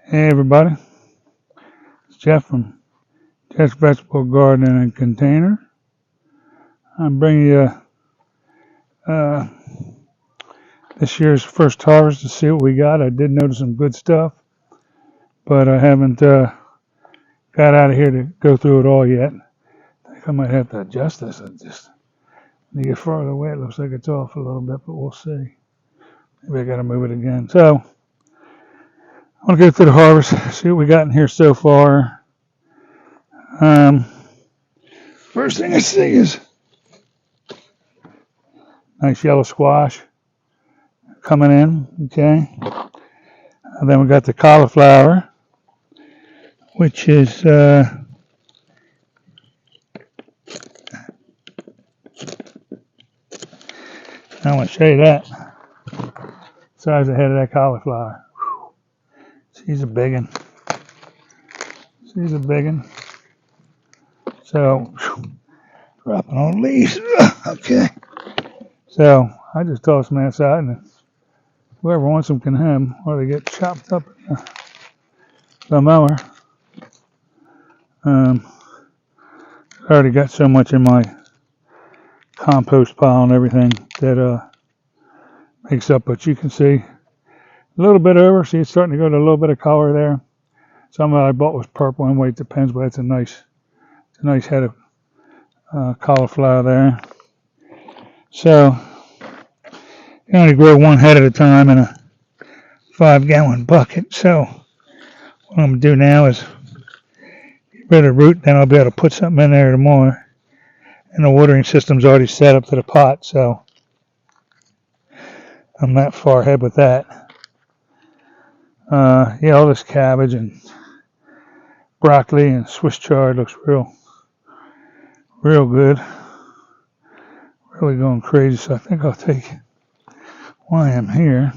Hey everybody, it's Jeff from Jeff's Vegetable Garden and Container. I'm bringing you uh, this year's first harvest to see what we got. I did notice some good stuff, but I haven't got out of here to go through it all yet. I think I might have to adjust this. When you get farther away, it looks like it's off a little bit, but we'll see. Maybe I got to move it again. So I want to go through the harvest, see what we got in here so far. First thing I see is nice yellow squash coming in, okay. And then we got the cauliflower, which is I want to show you that size of head of that cauliflower. She's a big one. She's a big one. So dropping on leaves. Okay. So I just toss them outside, and whoever wants them can have them, or they get chopped up in the mower. I already got so much in my compost pile and everything that makes up, but you can see a little bit over. See, it's starting to go to a little bit of color there. Some that I bought was purple and white, depends, but it's a nice head of cauliflower there. So you only grow one head at a time in a 5-gallon bucket. So what I'm gonna do now is get rid of the root, then I'll be able to put something in there tomorrow. And the watering system's already set up to the pot, so I'm not far ahead with that. Yeah, all this cabbage and broccoli and Swiss chard looks real good. Really going crazy, so I think I'll take, while I am here,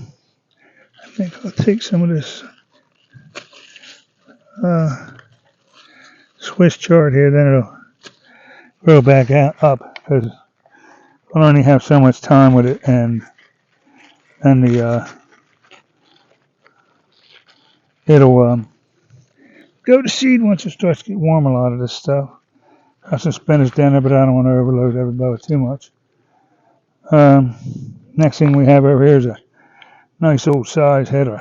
I think I'll take some of this Swiss chard here, then it'll grow back up, because I'll only have so much time with it, and then it'll go to seed once it starts to get warm, a lot of this stuff. Got some spinach down there, but I don't want to overload everybody with too much. Next thing we have over here is a nice old size head of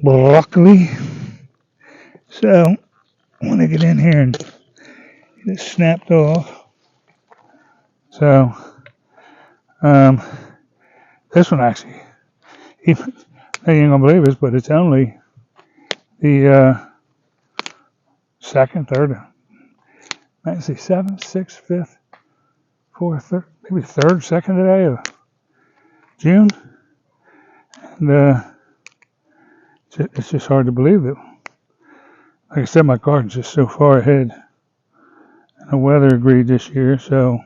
broccoli. So I want to get in here and get it snapped off. So this one actually, you ain't gonna believe this, but it's only the second, third, let's see, 7th, 6th, 5th, 4th, maybe 3rd, 2nd today of June. And it's just hard to believe that. Like I said, my garden's just so far ahead. And the weather agreed this year, so.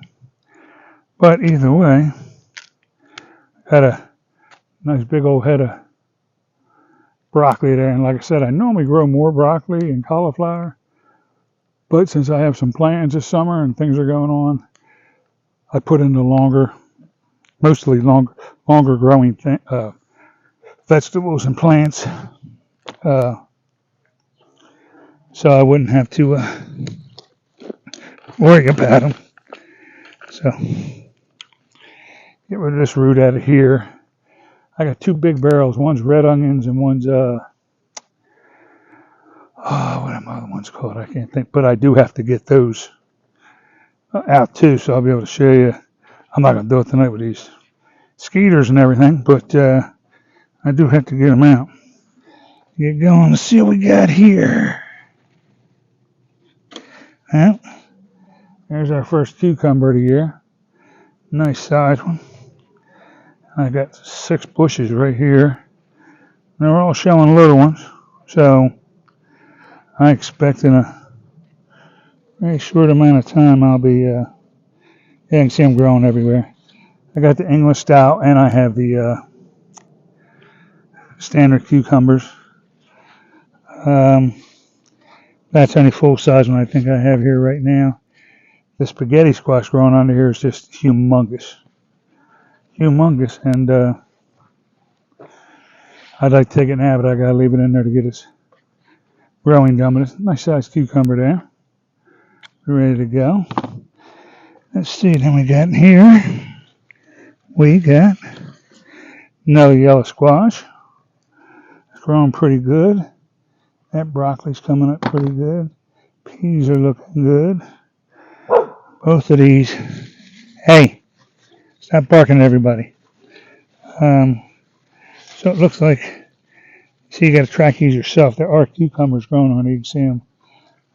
But either way, got a nice big old head of broccoli there. And like I said, I normally grow more broccoli and cauliflower. But since I have some plans this summer and things are going on, I put in the mostly longer growing vegetables and plants. So I wouldn't have to worry about them. So get rid of this root out of here. I got 2 big barrels. One's red onions and one's what are my other ones called? I can't think. But I do have to get those out too, so I'll be able to show you. I'm not gonna do it tonight with these skeeters and everything, but I do have to get them out. Get going to see what we got here. Well, there's our first cucumber of the year. Nice size one. I got 6 bushes right here. They're all showing little ones, so I expect in a very short amount of time I'll be, yeah, you can see them growing everywhere. I got the English style, and I have the standard cucumbers. That's only full size one I think I have here right now. The spaghetti squash growing under here is just humongous. And I'd like to take it now, but I gotta leave it in there to get its growing done. But it's a nice sized cucumber there. We're ready to go. Let's see, then we got here, we got another yellow squash. It's growing pretty good. That broccoli's coming up pretty good. Peas are looking good. Both of these, hey, stop barking at everybody. So it looks like, see, you got to track these yourself. There are cucumbers growing on it. You can see them.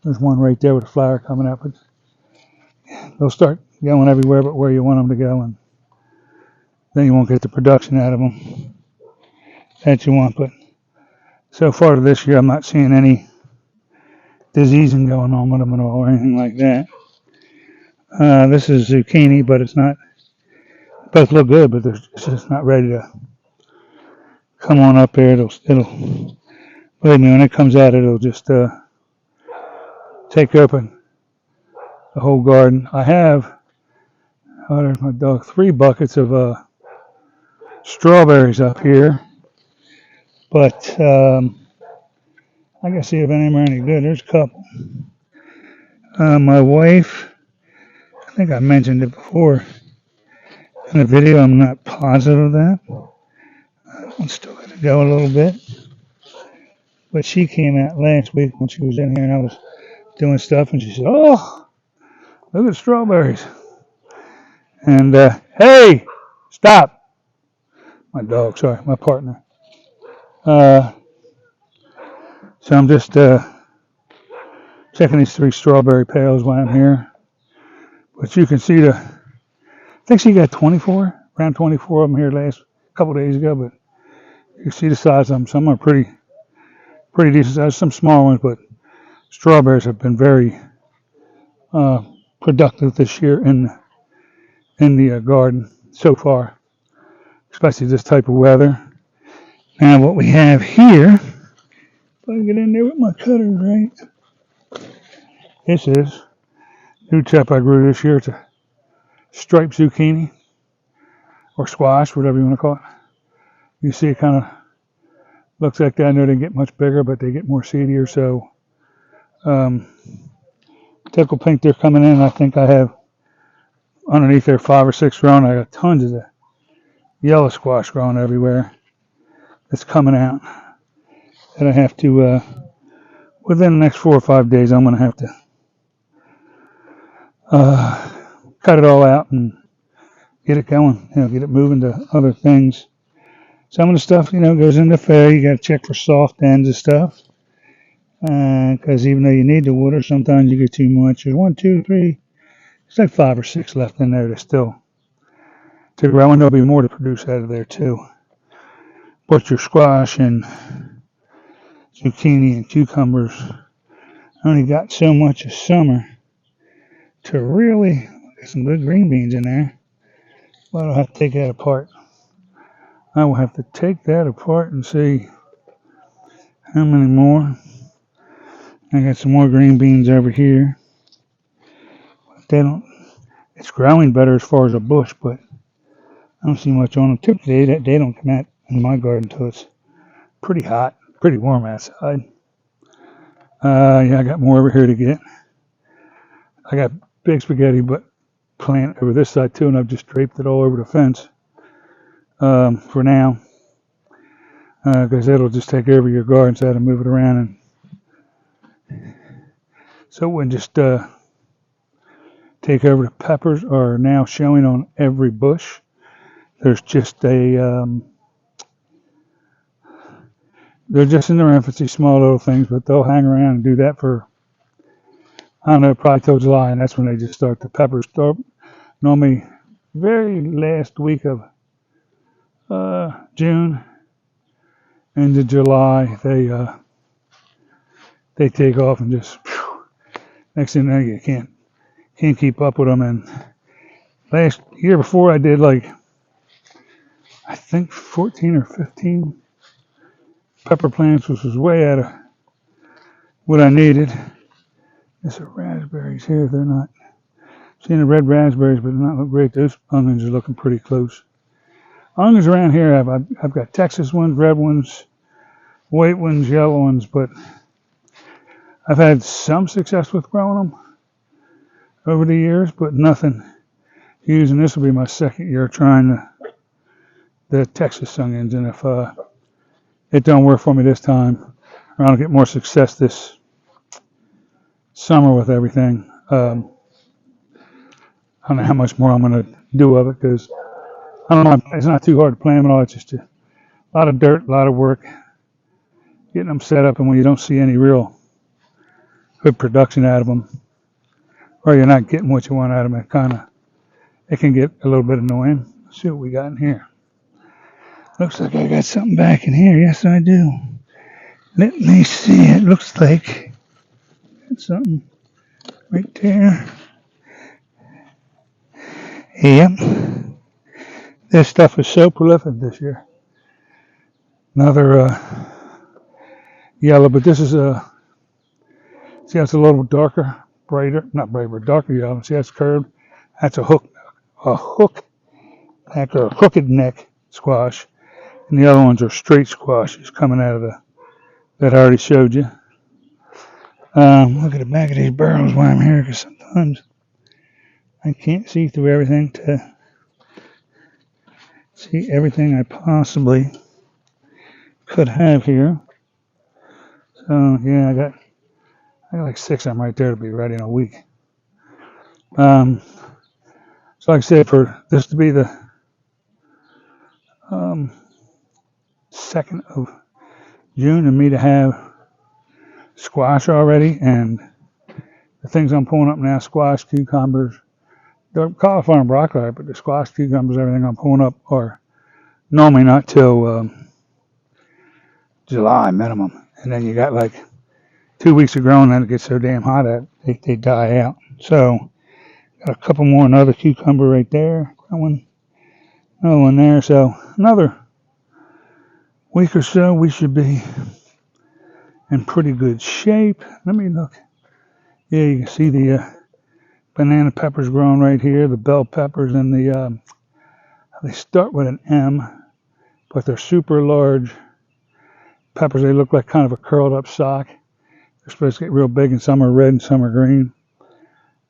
There's one right there with a flower coming up. But they'll start going everywhere but where you want them to go, and then you won't get the production out of them that you want. But so far this year, I'm not seeing any diseasing going on with them at all or anything like that. This is zucchini, but it's not. Both look good, but it's just not ready to come on up there. It'll believe me, when it comes out, it'll just take open the whole garden. I have, there's my dog, 3 buckets of strawberries up here, but I can see if any of them are any good. There's a couple. My wife, I think I mentioned it before in the video, I'm not positive of that. I'm still going to go a little bit. But she came out last week when she was in here and I was doing stuff, and she said, "Oh, look at strawberries." And, hey, stop. My dog, sorry, my partner. So I'm just checking these 3 strawberry pails while I'm here. But you can see I think she got 24, around 24 of them here last couple days ago, but you can see the size of them. Some are pretty decent size, some small ones, but strawberries have been very productive this year in the garden so far, especially this type of weather. Now what we have here, if I can get in there with my cutter right, this is new chip I grew this year. It's a striped zucchini or squash, whatever you want to call it. You see it kind of looks like that. I know they get much bigger, but they get more seedier. So Tickle Pink, they're coming in. I think I have underneath there 5 or 6 growing. I got tons of the yellow squash growing everywhere. It's coming out. And I have to, within the next 4 or 5 days, I'm going to have to cut it all out and get it going, get it moving to other things. Some of the stuff, goes into fair. You got to check for soft ends and stuff. Because even though you need the water, sometimes you get too much. There's 1, 2, 3. It's like 5 or 6 left in there to still to grow, and there'll be more to produce out of there too. But your squash and zucchini and cucumbers only got so much this summer to really get some good green beans in there. But I'll have to take that apart. I will have to take that apart and see how many more. I got some more green beans over here. It's growing better as far as a bush, but I don't see much on them. Typically, they don't come out in my garden until it's pretty hot, pretty warm outside. Yeah, I got more over here to get. I got big spaghetti but plant over this side too, and I've just draped it all over the fence for now, because it'll just take over your garden, so I had to move it around, and so it wouldn't just take over. The peppers are now showing on every bush. There's just they're just in their infancy, small little things, but they'll hang around and do that for, I don't know, probably till July, and that's when they just start. The peppers start normally very last week of June into July. They take off and just next thing you know, you can't keep up with them. And last year before, I did I think 14 or 15 pepper plants, which was way out of what I needed. There's some raspberries here. They're not seeing the red raspberries, but they're not look great. Those onions are looking pretty close. Onions around here, I've got Texas ones, red ones, white ones, yellow ones, but I've had some success with growing them over the years, but nothing huge. And this will be my second year trying the Texas Sungins, and if it don't work for me this time, or I don't get more success this summer with everything, I don't know how much more I'm going to do of it, because I don't know, it's not too hard to plant them at all. It's just a lot of dirt, a lot of work getting them set up, and when you don't see any real good production out of them, or you're not getting what you want out of them, it can get a little bit annoying. Let's see what we got in here. Looks like I got something back in here. Yes, I do. Let me see. It looks like it's something right there. Yep. This stuff is so prolific this year. Another yellow, but this is see how it's a little darker, darker yellow. See how it's curved? That's a hook neck or a crooked neck squash. And the other ones are straight squashes coming out of that I already showed you. Look at the back of these barrels while I'm here, because sometimes I can't see through everything to see everything I possibly could have here. So yeah, I got like 6 of them right there to be ready in a week. So like I said, for this to be the 2nd of June and me to have squash already, and the things I'm pulling up now, squash, cucumbers, the cauliflower and broccoli, but the squash, cucumbers, everything I'm pulling up are normally not till July minimum, and then you got like 2 weeks of growing, and it gets so damn hot that they die out. So got a couple more, another cucumber right there, growing, another one there. So another week or so, we should be in pretty good shape. Let me look. Yeah, you can see the banana peppers growing right here, the bell peppers, and they start with an M, but they're super large peppers. They look like kind of a curled up sock. They're supposed to get real big, and some are red and some are green.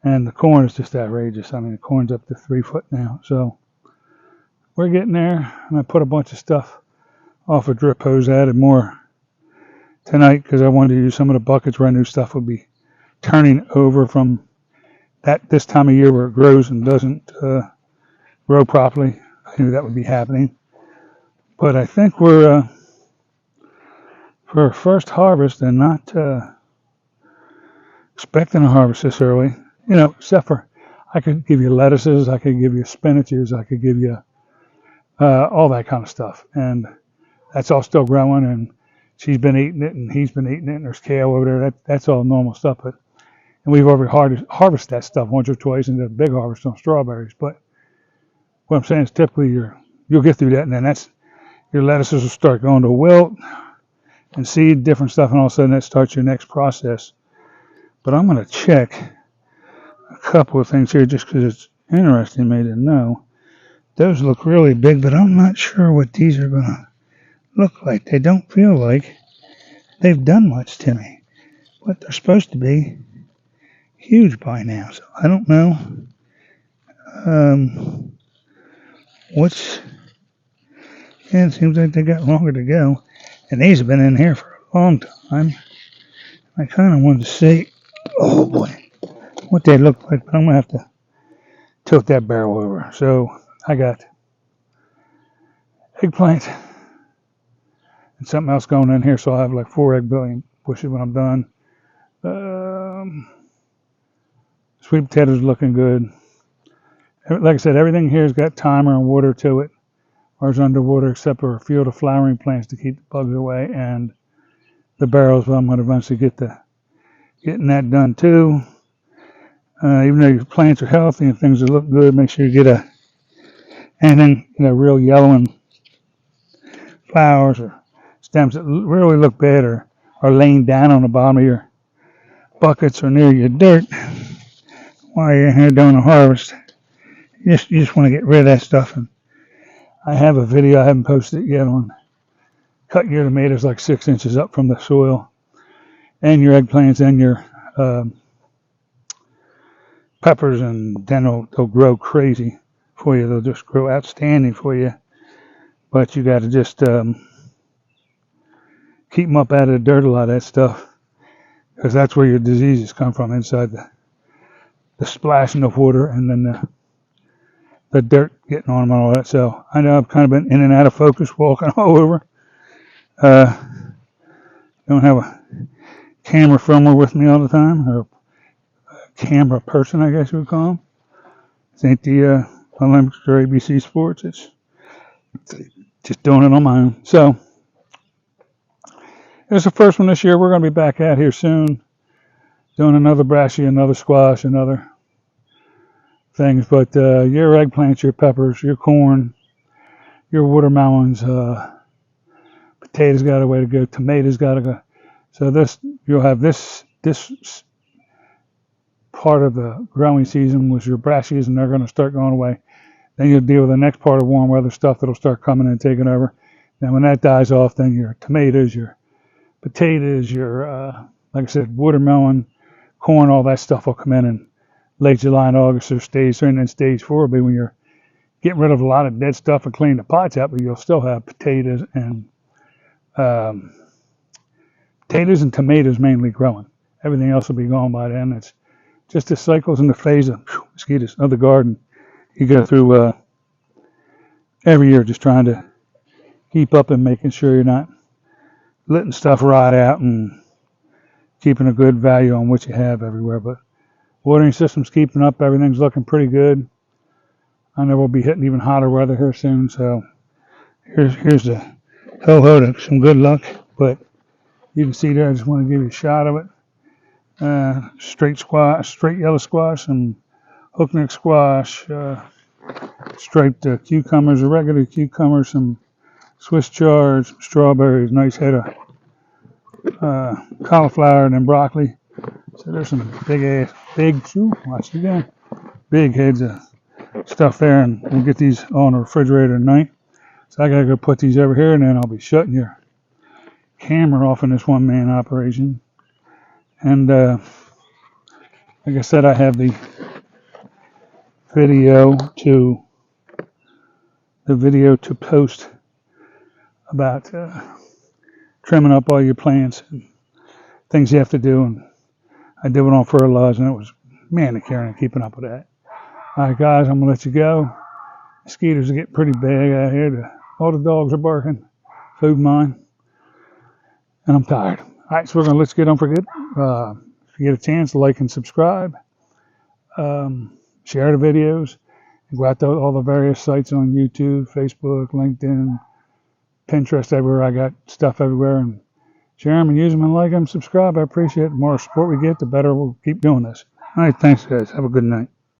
And the corn is just outrageous. I mean, the corn's up to 3 foot now. So we're getting there. And I put a bunch of stuff off a drip hose, added more tonight because I wanted to use some of the buckets where I knew stuff would be turning over from this time of year where it grows and doesn't grow properly. I knew that would be happening. But I think we're for our first harvest and not expecting a harvest this early, except for I could give you lettuces, I could give you spinaches, I could give you all that kind of stuff. And that's all still growing, and she's been eating it, and he's been eating it, and there's kale over there. That's all normal stuff. And we've already harvested that stuff once or twice, and did a big harvest on strawberries. But what I'm saying is typically you'll get through that, and then your lettuces will start going to wilt and seed, different stuff, and all of a sudden that starts your next process. But I'm going to check a couple of things here just because it's interesting me to know. Those look really big, but I'm not sure what these are going to look like. They don't feel like they've done much to me, but they're supposed to be huge by now. So I don't know it seems like they got longer to go, and these have been in here for a long time. I kind of wanted to see, oh boy, what they look like, but I'm going to have to tilt that barrel over. So I got eggplant and something else going in here, so I'll have like 4 egg billion bushes when I'm done. Sweet potatoes looking good. Like I said, everything here's got timer and water to it, or is underwater, except for a few of the flowering plants to keep the bugs away, and the barrels. Well, I'm going to eventually getting that done too. Even though your plants are healthy and things look good, make sure you get anything real yellowing flowers or stems that really look bad or are laying down on the bottom of your buckets or near your dirt while you're here doing a harvest. You just want to get rid of that stuff. And I have a video, I haven't posted it yet, on cut your tomatoes like 6 inches up from the soil, and your eggplants and your peppers, and then they'll grow crazy for you. They'll just grow outstanding for you. But you got to just keep them up out of the dirt, a lot of that stuff, because that's where your diseases come from, inside the splashing of water and then the dirt getting on them and all that. So I know I've kind of been in and out of focus, walking all over. Don't have a camera filmer with me all the time, or a camera person, I guess you would call them. This ain't the Olympics or ABC Sports. It's just doing it on my own. So it's the first one this year. We're going to be back out here soon, doing another brashy, another squash, another things. But your eggplants, your peppers, your corn, your watermelons, potatoes got a way to go, tomatoes got to go. So you'll have this part of the growing season was your brashies, and they're going to start going away. Then you'll deal with the next part of warm weather stuff that'll start coming and taking over. Then when that dies off, then your tomatoes, your potatoes, your like I said, watermelon, corn, all that stuff will come in late July and August, or stage 3, and then stage 4 will be when you're getting rid of a lot of dead stuff and cleaning the pots out, but you'll still have potatoes and tomatoes mainly growing. Everything else will be gone by then. It's just the cycles and the phase of mosquitoes of the garden you go through every year, just trying to keep up and making sure you're not letting stuff rot out and keeping a good value on what you have everywhere. But watering system's keeping up. Everything's looking pretty good. I know we'll be hitting even hotter weather here soon. So here's the ho-ho to some good luck. But you can see there, I just want to give you a shot of it. Straight yellow squash, some hookneck squash, striped cucumbers, irregular cucumbers, some Swiss chard, some strawberries, nice head of cauliflower, and then broccoli. So there's some big heads of stuff there, and we'll get these on the refrigerator tonight. So I gotta go put these over here, and then I'll be shutting your camera off in this one-man operation. And like I said, I have the video to post about trimming up all your plants and things you have to do. And I did it on fertilizer, and it was manicuring and keeping up with that. All right, guys, I'm gonna let you go. Mosquitoes are getting pretty big out here. All the dogs are barking, including mine, and I'm tired. All right, so let's get on. Forget. If you get a chance, like and subscribe. Share the videos. And go out to all the various sites on YouTube, Facebook, LinkedIn, Pinterest, everywhere. I got stuff everywhere. And share them and use them and like them, subscribe. I appreciate it. The more support we get, the better we'll keep doing this. All right, thanks, guys. Have a good night.